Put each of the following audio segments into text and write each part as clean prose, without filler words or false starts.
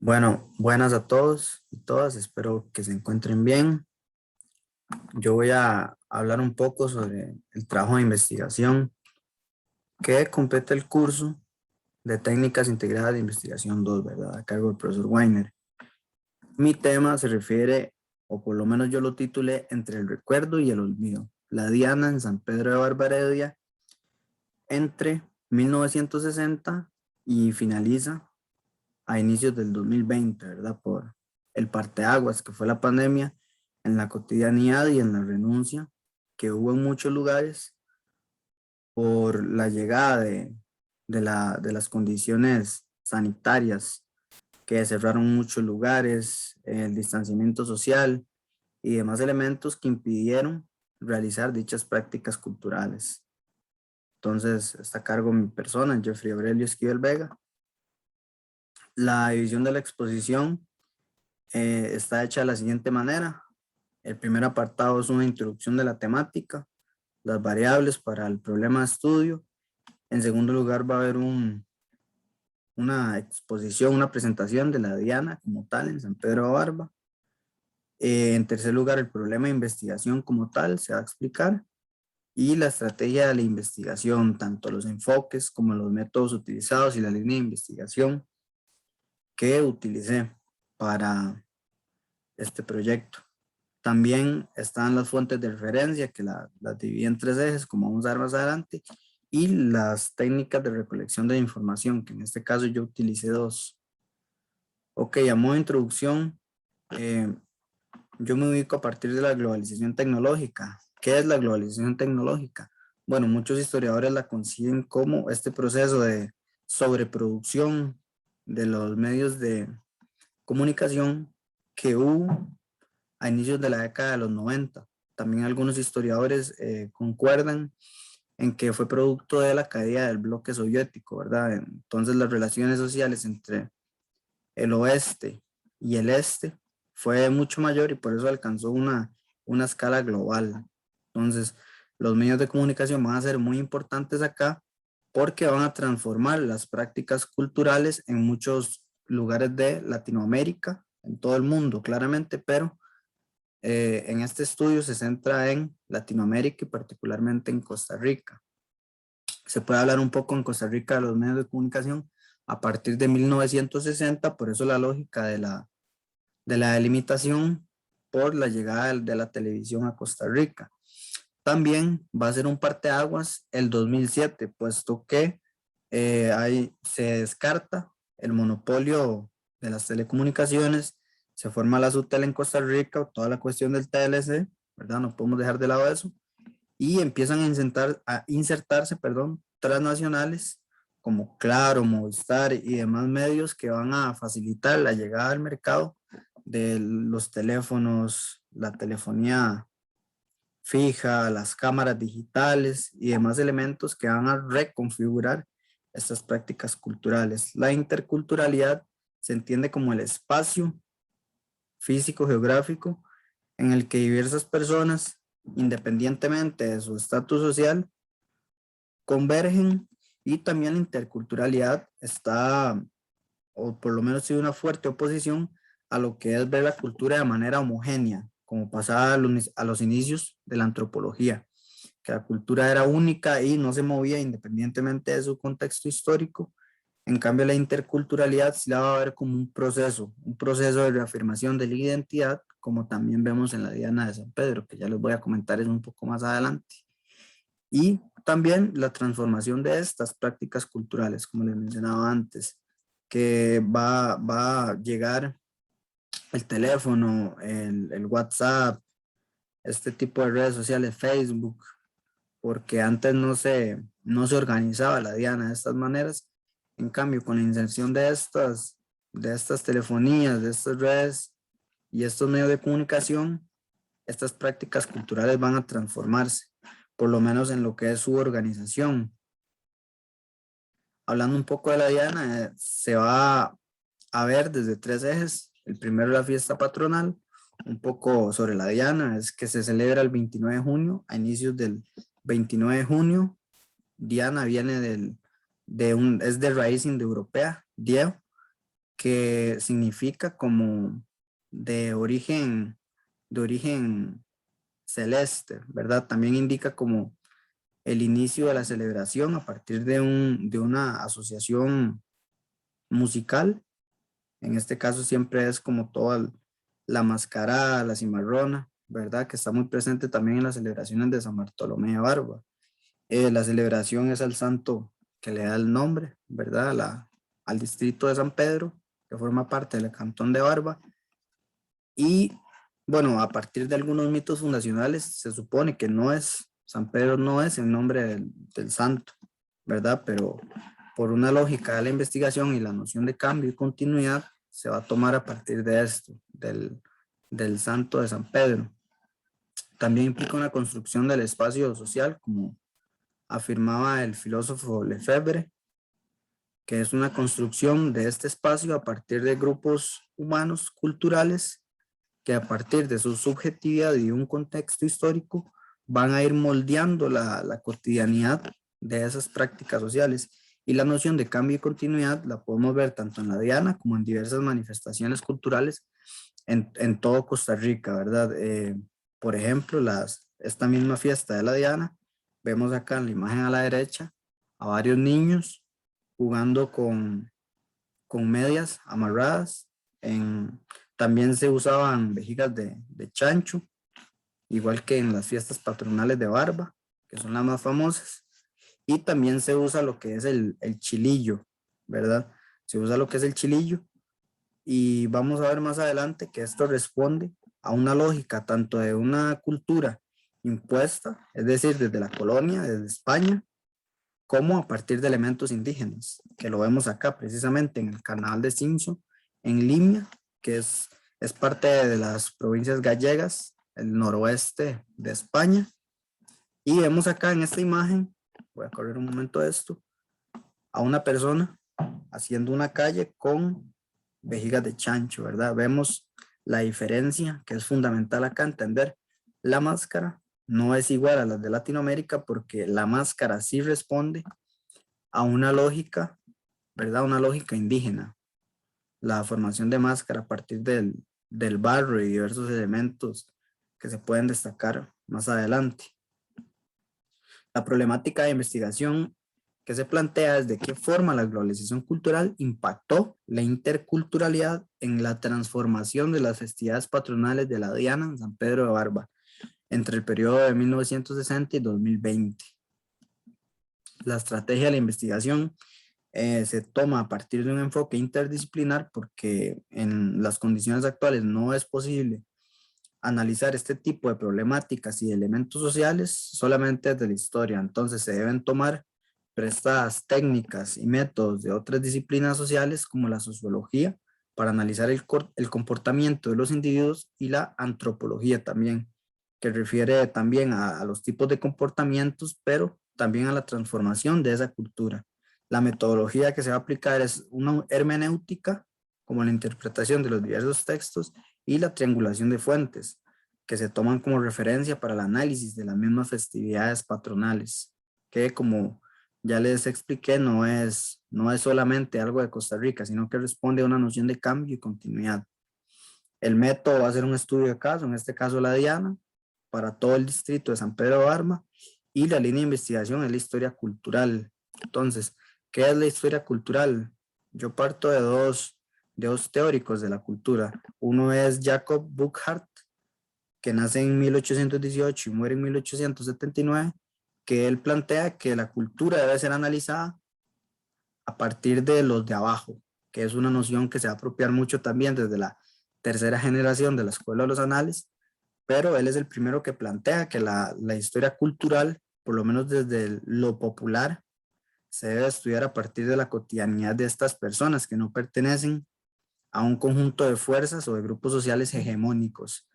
Bueno, buenas a todos y todas, espero que se encuentren bien. Yo voy a hablar un poco sobre el trabajo de investigación que completa el curso de Técnicas Integradas de Investigación 2, ¿verdad? A cargo del profesor Weiner. Mi tema se refiere, o por lo menos yo lo titulé, Entre el recuerdo y el olvido. La Diana en San Pedro de Barbaredia entre 1960 y finaliza a inicios del 2020, ¿verdad? Por el parteaguas que fue la pandemia, en la cotidianidad y en la renuncia que hubo en muchos lugares por la llegada de las condiciones sanitarias que cerraron muchos lugares, el distanciamiento social y demás elementos que impidieron realizar dichas prácticas culturales. Entonces, está a cargo mi persona, Jeffrey Aurelio Esquivel Vega. La división de la exposición está hecha de la siguiente manera. El primer apartado es una introducción de la temática, las variables para el problema de estudio. En segundo lugar va a haber una exposición, una presentación de la Diana como tal en San Pedro de Barba. En tercer lugar, el problema de investigación como tal se va a explicar y la estrategia de la investigación, tanto los enfoques como los métodos utilizados y la línea de investigación que utilicé para este proyecto. También están las fuentes de referencia que las dividí en tres ejes, como vamos a ver más adelante, y las técnicas de recolección de información, que en este caso yo utilicé dos. Ok, a modo de introducción, eh, yo me ubico a partir de la globalización tecnológica. ¿Qué es la globalización tecnológica? Bueno, muchos historiadores la conciben como este proceso de sobreproducción de los medios de comunicación que hubo a inicios de la década de los 90. También algunos historiadores concuerdan en que fue producto de la caída del bloque soviético, ¿verdad? Entonces las relaciones sociales entre el oeste y el este fue mucho mayor y por eso alcanzó una escala global. Entonces, los medios de comunicación van a ser muy importantes acá porque van a transformar las prácticas culturales en muchos lugares de Latinoamérica, en todo el mundo, claramente, pero en este estudio se centra en Latinoamérica y particularmente en Costa Rica. Se puede hablar un poco en Costa Rica de los medios de comunicación a partir de 1960, por eso la lógica de la delimitación por la llegada de la televisión a Costa Rica. También va a ser un parteaguas el 2007, puesto que ahí se descarta el monopolio de las telecomunicaciones, se forma la Sutel en Costa Rica, toda la cuestión del TLC, ¿verdad? No podemos dejar de lado eso. Y empiezan a insertarse, perdón, transnacionales como Claro, Movistar y demás medios que van a facilitar la llegada al mercado de los teléfonos, la telefonía fija, las cámaras digitales y demás elementos que van a reconfigurar estas prácticas culturales. La interculturalidad se entiende como el espacio físico geográfico en el que diversas personas, independientemente de su estatus social, convergen, y también la interculturalidad está, o por lo menos tiene una fuerte oposición a lo que es ver la cultura de manera homogénea, como pasaba a los inicios de la antropología, que la cultura era única y no se movía independientemente de su contexto histórico. En cambio, la interculturalidad sí la va a ver como un proceso de reafirmación de la identidad, como también vemos en la Diana de San Pedro, que ya les voy a comentar eso un poco más adelante. Y también la transformación de estas prácticas culturales, como les mencionaba antes, que va a llegar el teléfono, el WhatsApp, este tipo de redes sociales, Facebook, porque antes no se organizaba la Diana de estas maneras. En cambio, con la inserción de estas telefonías, de estas redes y estos medios de comunicación, estas prácticas culturales van a transformarse, por lo menos en lo que es su organización. Hablando un poco de la Diana, se va a ver desde tres ejes. El primero es la fiesta patronal. Un poco sobre la Diana es que se celebra el 29 de junio, a inicios del 29 de junio. Diana viene es de raíz indoeuropea, Dieo, que significa como de origen celeste, ¿verdad? También indica como el inicio de la celebración a partir de una asociación musical. En este caso siempre es como toda la mascarada, la cimarrona, ¿verdad? Que está muy presente también en las celebraciones de San Bartolomé de Barba. La celebración es al santo que le da el nombre, ¿verdad? Al distrito de San Pedro, que forma parte del cantón de Barba. Y bueno, a partir de algunos mitos fundacionales, se supone que no es, San Pedro no es el nombre del santo, ¿verdad? Pero por una lógica de la investigación y la noción de cambio y continuidad, se va a tomar a partir de esto, del santo de San Pedro. También implica una construcción del espacio social, como afirmaba el filósofo Lefebvre, que es una construcción de este espacio a partir de grupos humanos culturales que a partir de su subjetividad y un contexto histórico van a ir moldeando la cotidianidad de esas prácticas sociales. Y la noción de cambio y continuidad la podemos ver tanto en la Diana como en diversas manifestaciones culturales en todo Costa Rica, ¿verdad? Por ejemplo, esta misma fiesta de la Diana, vemos acá en la imagen a la derecha a varios niños jugando con medias amarradas. También se usaban vejigas de chancho, igual que en las fiestas patronales de Barba, que son las más famosas. Y también se usa lo que es el chilillo, ¿verdad? Se usa lo que es el chilillo y vamos a ver más adelante que esto responde a una lógica tanto de una cultura impuesta, es decir, desde la colonia, desde España, como a partir de elementos indígenas, que lo vemos acá precisamente en el Carnaval de Cinzo, en Limia, que es parte de las provincias gallegas, el noroeste de España. Y vemos acá en esta imagen, voy a correr un momento esto, a una persona haciendo una calle con vejigas de chancho, ¿verdad? Vemos la diferencia que es fundamental acá entender. La máscara no es igual a las de Latinoamérica porque la máscara sí responde a una lógica, ¿verdad? Una lógica indígena. La formación de máscara a partir del barro y diversos elementos que se pueden destacar más adelante. La problemática de investigación que se plantea es de qué forma la globalización cultural impactó la interculturalidad en la transformación de las festividades patronales de la Diana en San Pedro de Barba entre el periodo de 1960 y 2020. La estrategia de la investigación se toma a partir de un enfoque interdisciplinar porque en las condiciones actuales no es posible analizar este tipo de problemáticas y elementos sociales solamente desde la historia. Entonces se deben tomar prestadas técnicas y métodos de otras disciplinas sociales como la sociología para analizar el comportamiento de los individuos y la antropología también, que refiere también a los tipos de comportamientos, pero también a la transformación de esa cultura. La metodología que se va a aplicar es una hermenéutica, como la interpretación de los diversos textos y la triangulación de fuentes, que se toman como referencia para el análisis de las mismas festividades patronales, que como ya les expliqué, no es solamente algo de Costa Rica, sino que responde a una noción de cambio y continuidad. El método va a ser un estudio de caso, en este caso la Diana, para todo el distrito de San Pedro de Barba, y la línea de investigación es la historia cultural. Entonces, ¿qué es la historia cultural? Yo parto de dos teóricos de la cultura. Uno es Jacob Burckhardt, que nace en 1818 y muere en 1879, que él plantea que la cultura debe ser analizada a partir de los de abajo, que es una noción que se va a apropiar mucho también desde la tercera generación de la Escuela de los Anales, pero él es el primero que plantea que la historia cultural, por lo menos desde lo popular, se debe estudiar a partir de la cotidianidad de estas personas que no pertenecen a un conjunto de fuerzas o de grupos sociales hegemónicos.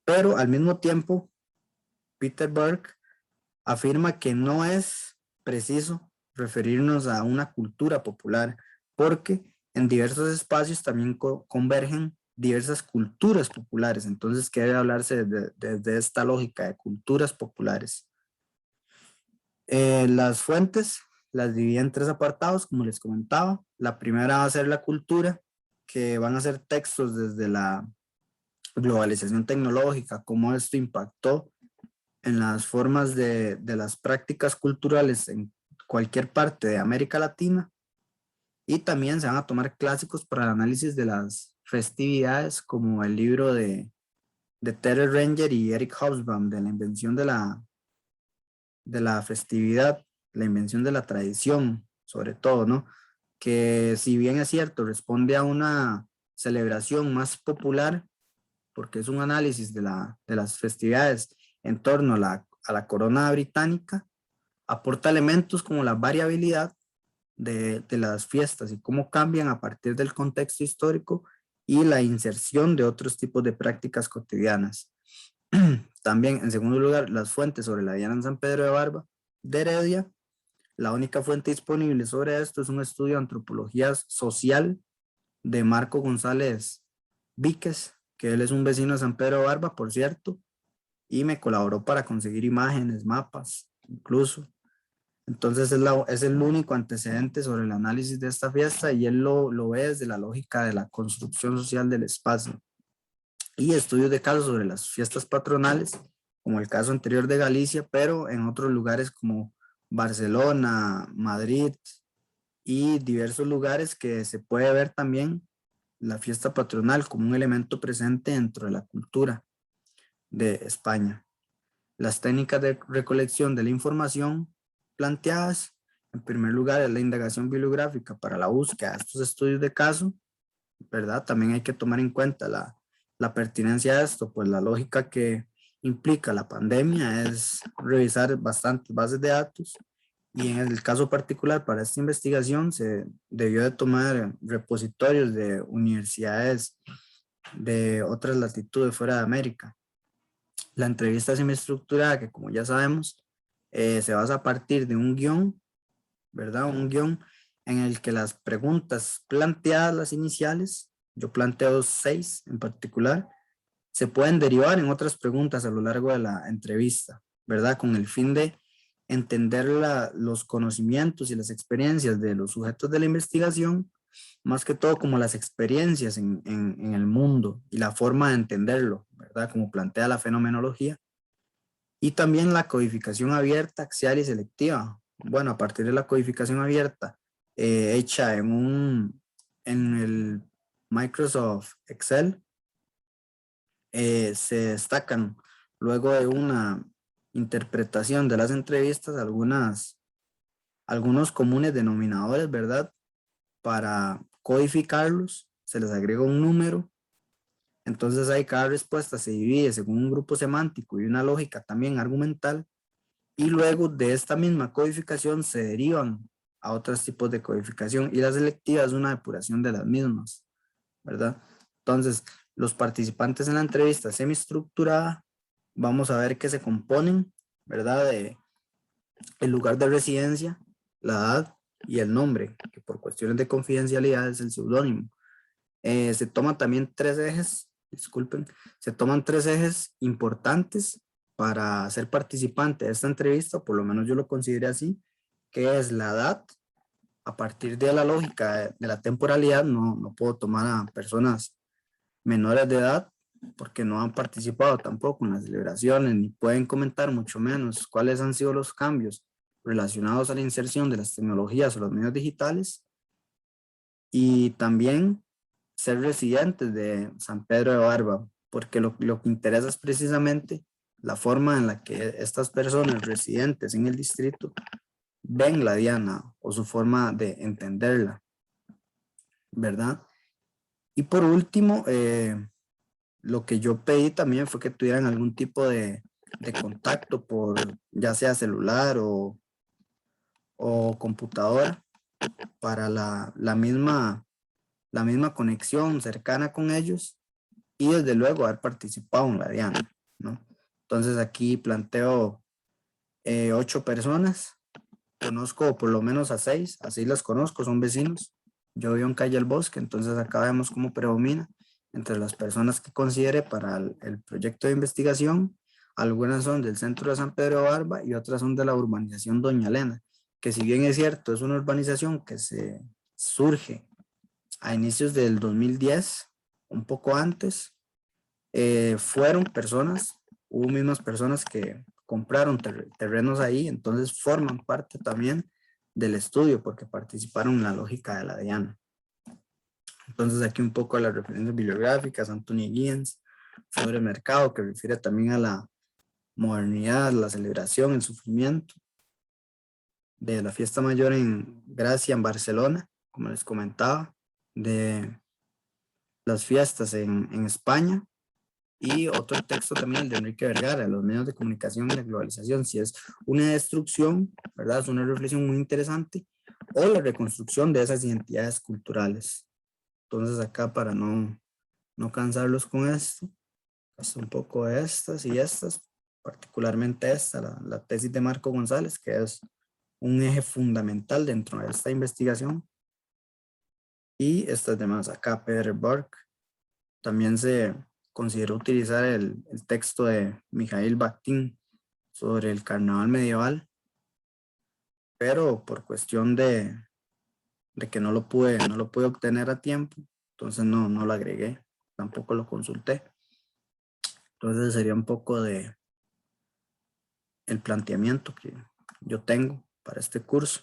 Pero al mismo tiempo, Peter Burke afirma que no es preciso referirnos a una cultura popular porque en diversos espacios también convergen diversas culturas populares. Entonces, que debe hablarse desde esta lógica de culturas populares. Las fuentes las dividí en tres apartados, como les comentaba. La primera va a ser la cultura, que van a ser textos desde la globalización tecnológica, cómo esto impactó en las formas de las prácticas culturales en cualquier parte de América Latina. Y también se van a tomar clásicos para el análisis de las festividades, como el libro de Terry Ranger y Eric Hobsbawm, de la invención de la festividad, la invención de la tradición, sobre todo, ¿no? Que si bien es cierto, responde a una celebración más popular, porque es un análisis de las festividades en torno a la corona británica, aporta elementos como la variabilidad de las fiestas y cómo cambian a partir del contexto histórico y la inserción de otros tipos de prácticas cotidianas. También, en segundo lugar, las fuentes sobre la Diana en San Pedro de Barba de Heredia. La única fuente disponible sobre esto es un estudio de antropología social de Marco González Víquez, que él es un vecino de San Pedro de Barba, por cierto, y me colaboró para conseguir imágenes, mapas, incluso. Entonces es el único antecedente sobre el análisis de esta fiesta y él lo ve desde la lógica de la construcción social del espacio. Y estudios de casos sobre las fiestas patronales, como el caso anterior de Galicia, pero en otros lugares como Barcelona, Madrid y diversos lugares que se puede ver también la fiesta patronal como un elemento presente dentro de la cultura de España. Las técnicas de recolección de la información planteadas, en primer lugar, es la indagación bibliográfica para la búsqueda de estos estudios de caso, ¿verdad? También hay que tomar en cuenta la pertinencia de esto, pues la lógica que implica la pandemia es revisar bastantes bases de datos y en el caso particular para esta investigación se debió de tomar repositorios de universidades de otras latitudes fuera de América. La entrevista semiestructurada, que como ya sabemos, se basa a partir de un guión, ¿verdad? Un guión en el que las preguntas planteadas, las iniciales, yo planteo 6 en particular, se pueden derivar en otras preguntas a lo largo de la entrevista, ¿verdad? Con el fin de entender los conocimientos y las experiencias de los sujetos de la investigación, más que todo como las experiencias en el mundo y la forma de entenderlo, ¿verdad? Como plantea la fenomenología. Y también la codificación abierta, axial y selectiva. Bueno, a partir de la codificación abierta, hecha en el Microsoft Excel, se destacan luego de una interpretación de las entrevistas algunos comunes denominadores, ¿verdad? Para codificarlos, se les agrega un número. Entonces ahí cada respuesta se divide según un grupo semántico y una lógica también argumental. Y luego de esta misma codificación se derivan a otros tipos de codificación y la selectiva es una depuración de las mismas, ¿verdad? Entonces, los participantes en la entrevista semiestructurada, vamos a ver que se componen, ¿verdad? De el lugar de residencia, la edad y el nombre, que por cuestiones de confidencialidad es el seudónimo. Se toman también 3 ejes, disculpen, se toman 3 ejes importantes para ser participante de esta entrevista, por lo menos yo lo consideré así, que es la edad. A partir de la lógica de la temporalidad, no puedo tomar a personas menores de edad porque no han participado tampoco en las celebraciones ni pueden comentar mucho menos cuáles han sido los cambios relacionados a la inserción de las tecnologías o los medios digitales y también ser residentes de San Pedro de Barba, porque lo que interesa es precisamente la forma en la que estas personas residentes en el distrito ven la Diana o su forma de entenderla, ¿verdad? Y por último, lo que yo pedí también fue que tuvieran algún tipo de contacto por ya sea celular o computadora para la misma conexión cercana con ellos y desde luego haber participado en la Diana, ¿no? Entonces aquí planteo 8 personas, conozco por lo menos a 6, así las conozco, son vecinos. Yo vivo en Calle El Bosque, entonces acá vemos cómo predomina entre las personas que considere para el proyecto de investigación. Algunas son del centro de San Pedro de Barba y otras son de la urbanización Doña Elena, que si bien es cierto, es una urbanización que se surge a inicios del 2010, un poco antes, hubo mismas personas que compraron terrenos ahí, entonces forman parte también del estudio porque participaron en la lógica de la DIAN. Entonces aquí un poco a las referencias bibliográficas, Anthony Giddens, sobre mercado, que refiere también a la modernidad, la celebración, el sufrimiento de la fiesta mayor en Gracia, en Barcelona, como les comentaba, de las fiestas en España, y otro texto también, el de Enrique Vergara, los medios de comunicación y la globalización, si es una destrucción, ¿verdad? Es una reflexión muy interesante, o la reconstrucción de esas identidades culturales. Entonces acá, para no cansarlos con esto, hasta un poco de estas y estas, particularmente esta, la tesis de Marco González, que es un eje fundamental dentro de esta investigación, y estas demás acá. Peter Burke también se consideró utilizar el texto de Mikhail Bakhtin sobre el carnaval medieval, pero por cuestión de que no lo pude obtener a tiempo, entonces no lo agregué, tampoco lo consulté. Entonces sería un poco de el planteamiento que yo tengo para este curso.